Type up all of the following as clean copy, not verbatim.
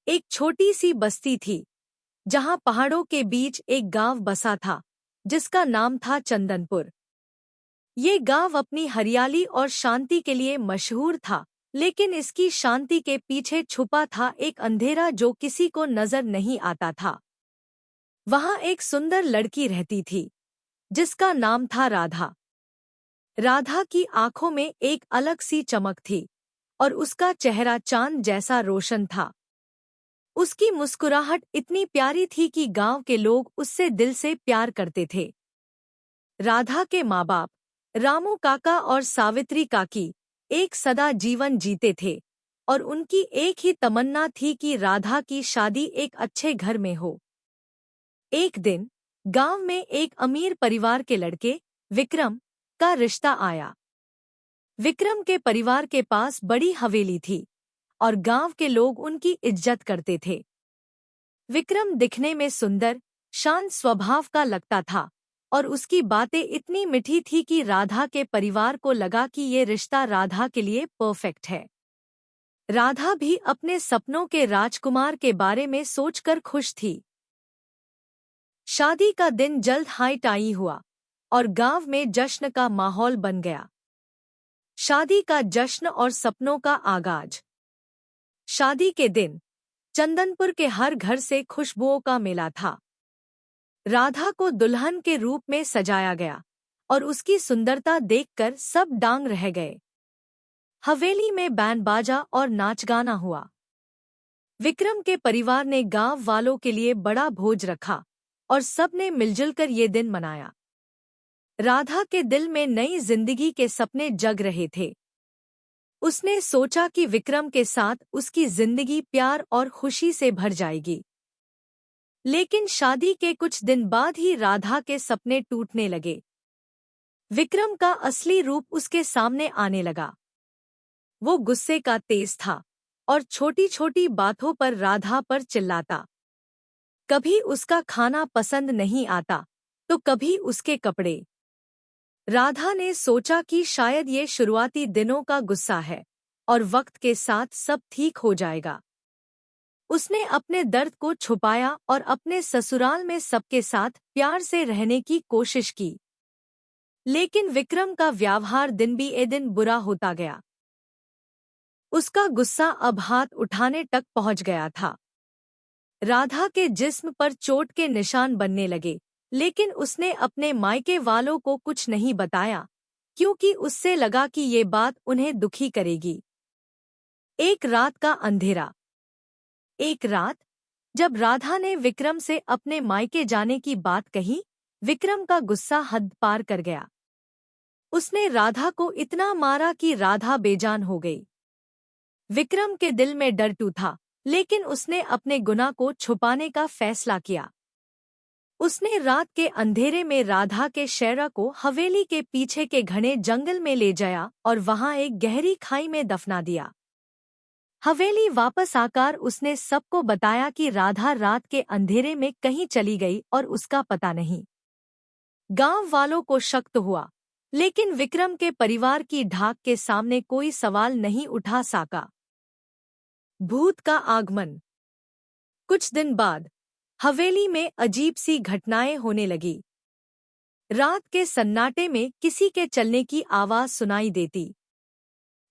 एक छोटी सी बस्ती थी जहां पहाड़ों के बीच एक गांव बसा था जिसका नाम था चंदनपुर। ये गांव अपनी हरियाली और शांति के लिए मशहूर था, लेकिन इसकी शांति के पीछे छुपा था एक अंधेरा जो किसी को नजर नहीं आता था। वहां एक सुंदर लड़की रहती थी जिसका नाम था राधा। राधा की आंखों में एक अलग सी चमक थी और उसका चेहरा चांद जैसा रोशन था। उसकी मुस्कुराहट इतनी प्यारी थी कि गांव के लोग उससे दिल से प्यार करते थे। राधा के माँ-बाप रामू काका और सावित्री काकी एक सदा जीवन जीते थे और उनकी एक ही तमन्ना थी कि राधा की शादी एक अच्छे घर में हो। एक दिन गांव में एक अमीर परिवार के लड़के विक्रम का रिश्ता आया। विक्रम के परिवार के पास बड़ी हवेली थी और गांव के लोग उनकी इज्जत करते थे। विक्रम दिखने में सुंदर, शांत स्वभाव का लगता था और उसकी बातें इतनी मीठी थी कि राधा के परिवार को लगा कि ये रिश्ता राधा के लिए परफेक्ट है। राधा भी अपने सपनों के राजकुमार के बारे में सोचकर खुश थी। शादी का दिन जल्द हाई टाई हुआ और गांव में जश्न का माहौल बन गया। शादी का जश्न और सपनों का आगाज। शादी के दिन चंदनपुर के हर घर से खुशबुओं का मेला था। राधा को दुल्हन के रूप में सजाया गया और उसकी सुंदरता देखकर सब दंग रह गए। हवेली में बैंड बाजा और नाच गाना हुआ। विक्रम के परिवार ने गांव वालों के लिए बड़ा भोज रखा और सबने मिलजुलकर ये दिन मनाया। राधा के दिल में नई जिंदगी के सपने जग रहे थे। उसने सोचा कि विक्रम के साथ उसकी जिंदगी प्यार और खुशी से भर जाएगी। लेकिन शादी के कुछ दिन बाद ही राधा के सपने टूटने लगे। विक्रम का असली रूप उसके सामने आने लगा। वो गुस्से का तेज था और छोटी-छोटी बातों पर राधा पर चिल्लाता। कभी उसका खाना पसंद नहीं आता तो कभी उसके कपड़े। राधा ने सोचा कि शायद ये शुरुआती दिनों का गुस्सा है और वक्त के साथ सब ठीक हो जाएगा। उसने अपने दर्द को छुपाया और अपने ससुराल में सबके साथ प्यार से रहने की कोशिश की। लेकिन विक्रम का व्यवहार दिन बी ए दिन बुरा होता गया। उसका गुस्सा अब हाथ उठाने तक पहुंच गया था। राधा के जिस्म पर चोट के निशान बनने लगे, लेकिन उसने अपने मायके वालों को कुछ नहीं बताया क्योंकि उससे लगा कि ये बात उन्हें दुखी करेगी। एक रात का अंधेरा। एक रात जब राधा ने विक्रम से अपने मायके जाने की बात कही, विक्रम का गुस्सा हद पार कर गया। उसने राधा को इतना मारा कि राधा बेजान हो गई। विक्रम के दिल में डर था, लेकिन उसने अपने गुनाह को छुपाने का फैसला किया। उसने रात के अंधेरे में राधा के शेरा को हवेली के पीछे के घने जंगल में ले जाया और वहां एक गहरी खाई में दफना दिया। हवेली वापस आकर उसने सबको बताया कि राधा रात के अंधेरे में कहीं चली गई और उसका पता नहीं। गांव वालों को शक तो हुआ, लेकिन विक्रम के परिवार की ढाक के सामने कोई सवाल नहीं उठा सका। भूत का आगमन। कुछ दिन बाद हवेली में अजीब सी घटनाएं होने लगी। रात के सन्नाटे में किसी के चलने की आवाज सुनाई देती।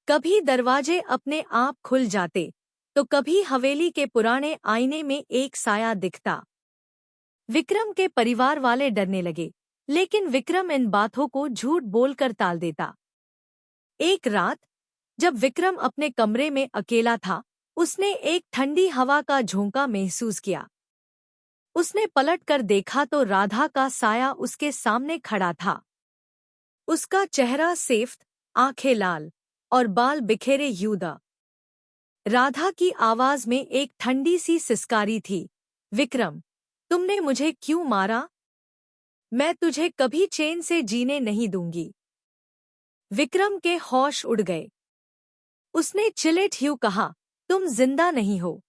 कभी दरवाजे अपने आप खुल जाते तो कभी हवेली के पुराने आईने में एक साया दिखता। विक्रम के परिवार वाले डरने लगे, लेकिन विक्रम इन बातों को झूठ बोलकर टाल देता। एक रात जब विक्रम अपने कमरे में अकेला था, उसने एक ठंडी हवा का झोंका महसूस किया। उसने पलटकर देखा तो राधा का साया उसके सामने खड़ा था। उसका चेहरा सफेद, आंखें लाल और बाल बिखेरे यूदा। राधा की आवाज में एक ठंडी सी सिसकारी थी, विक्रम, तुमने मुझे क्यों मारा? मैं तुझे कभी चैन से जीने नहीं दूंगी। विक्रम के होश उड़ गए। उसने चिल्लाते हुए कहा, तुम जिंदा नहीं हो,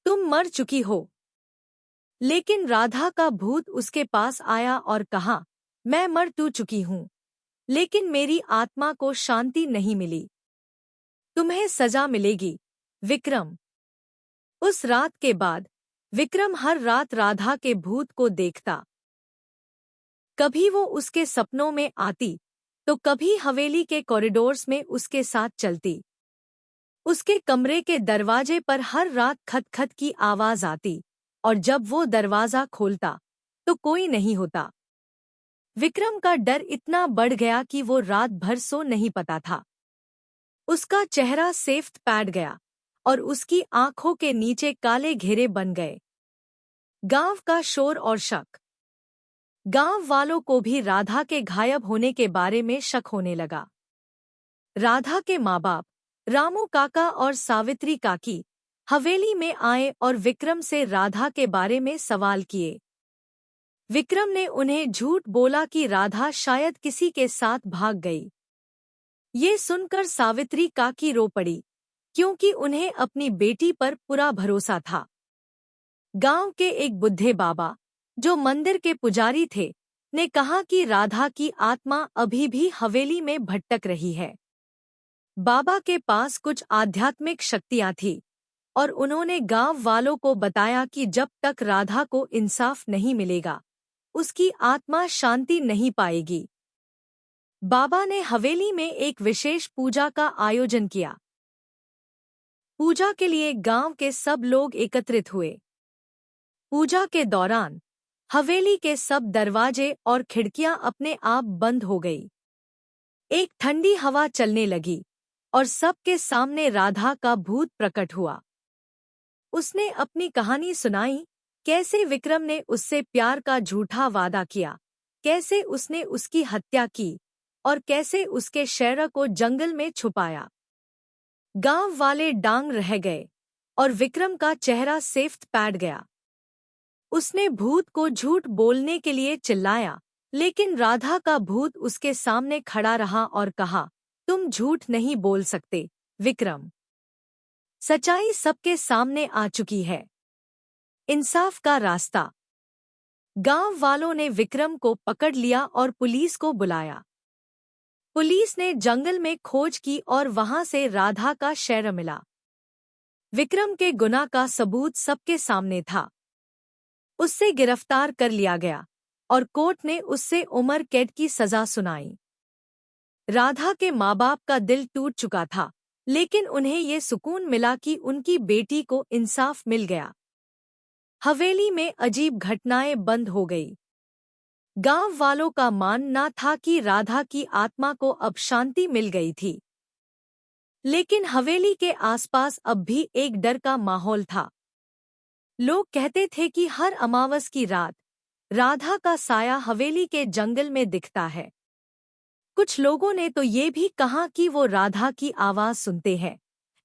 तुम मर चुकी हो। लेकिन राधा का भूत उसके पास आया और कहा, मैं मर तो चुकी हूँ, लेकिन मेरी आत्मा को शांति नहीं मिली। तुम्हें सजा मिलेगी, विक्रम। उस रात के बाद विक्रम हर रात राधा के भूत को देखता। कभी वो उसके सपनों में आती तो कभी हवेली के कॉरिडोर्स में उसके साथ चलती। उसके कमरे के दरवाजे पर हर रात खटखट की आवाज आती और जब वो दरवाजा खोलता तो कोई नहीं होता। विक्रम का डर इतना बढ़ गया कि वो रात भर सो नहीं पाता था। उसका चेहरा सेफ्त पैट गया और उसकी आंखों के नीचे काले घेरे बन गए। गांव का शोर और शक। गांव वालों को भी राधा के गायब होने के बारे में शक होने लगा। राधा के माँ बाप रामू काका और सावित्री काकी हवेली में आए और विक्रम से राधा के बारे में सवाल किए। विक्रम ने उन्हें झूठ बोला कि राधा शायद किसी के साथ भाग गई। ये सुनकर सावित्री काकी रो पड़ी, क्योंकि उन्हें अपनी बेटी पर पूरा भरोसा था। गांव के एक बुढ़े बाबा, जो मंदिर के पुजारी थे, ने कहा कि राधा की आत्मा अभी भी हवेली में भटक रही है। बाबा के पास कुछ आध्यात्मिक शक्तियां थी और उन्होंने गांव वालों को बताया कि जब तक राधा को इंसाफ नहीं मिलेगा, उसकी आत्मा शांति नहीं पाएगी। बाबा ने हवेली में एक विशेष पूजा का आयोजन किया। पूजा के लिए गांव के सब लोग एकत्रित हुए। पूजा के दौरान हवेली के सब दरवाजे और खिड़कियां अपने आप बंद हो गई। एक ठंडी हवा चलने लगी और सबके सामने राधा का भूत प्रकट हुआ। उसने अपनी कहानी सुनाई, कैसे विक्रम ने उससे प्यार का झूठा वादा किया, कैसे उसने उसकी हत्या की और कैसे उसके शेर को जंगल में छुपाया। गांव वाले डांग रह गए और विक्रम का चेहरा सेफ्त पैट गया। उसने भूत को झूठ बोलने के लिए चिल्लाया, लेकिन राधा का भूत उसके सामने खड़ा रहा और कहा, तुम झूठ नहीं बोल सकते विक्रम। सच्चाई सबके सामने आ चुकी है। इंसाफ का रास्ता। गांव वालों ने विक्रम को पकड़ लिया और पुलिस को बुलाया। पुलिस ने जंगल में खोज की और वहां से राधा का शेर मिला। विक्रम के गुनाह का सबूत सबके सामने था। उससे गिरफ्तार कर लिया गया और कोर्ट ने उससे उम्र कैद की सजा सुनाई। राधा के माँ बाप का दिल टूट चुका था, लेकिन उन्हें ये सुकून मिला कि उनकी बेटी को इंसाफ मिल गया। हवेली में अजीब घटनाएं बंद हो गई। गांव वालों का मानना था कि राधा की आत्मा को अब शांति मिल गई थी, लेकिन हवेली के आसपास अब भी एक डर का माहौल था। लोग कहते थे कि हर अमावस की रात राधा का साया हवेली के जंगल में दिखता है। कुछ लोगों ने तो ये भी कहा कि वो राधा की आवाज सुनते हैं,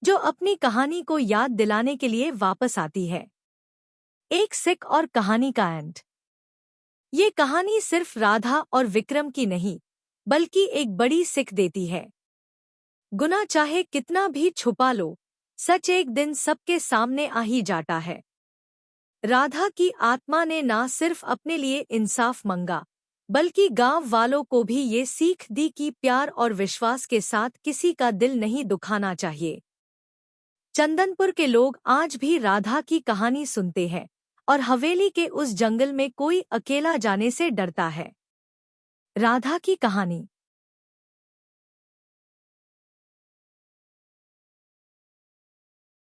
जो अपनी कहानी को याद दिलाने के लिए वापस आती है। एक सिख और कहानी का एंड। ये कहानी सिर्फ राधा और विक्रम की नहीं, बल्कि एक बड़ी सीख देती है। गुनाह चाहे कितना भी छुपा लो, सच एक दिन सबके सामने आ ही जाता है। राधा की आत्मा ने ना सिर्फ अपने लिए इंसाफ मांगा, बल्कि गांव वालों को भी ये सीख दी कि प्यार और विश्वास के साथ किसी का दिल नहीं दुखाना चाहिए। चंदनपुर के लोग आज भी राधा की कहानी सुनते हैं और हवेली के उस जंगल में कोई अकेला जाने से डरता है। राधा की कहानी।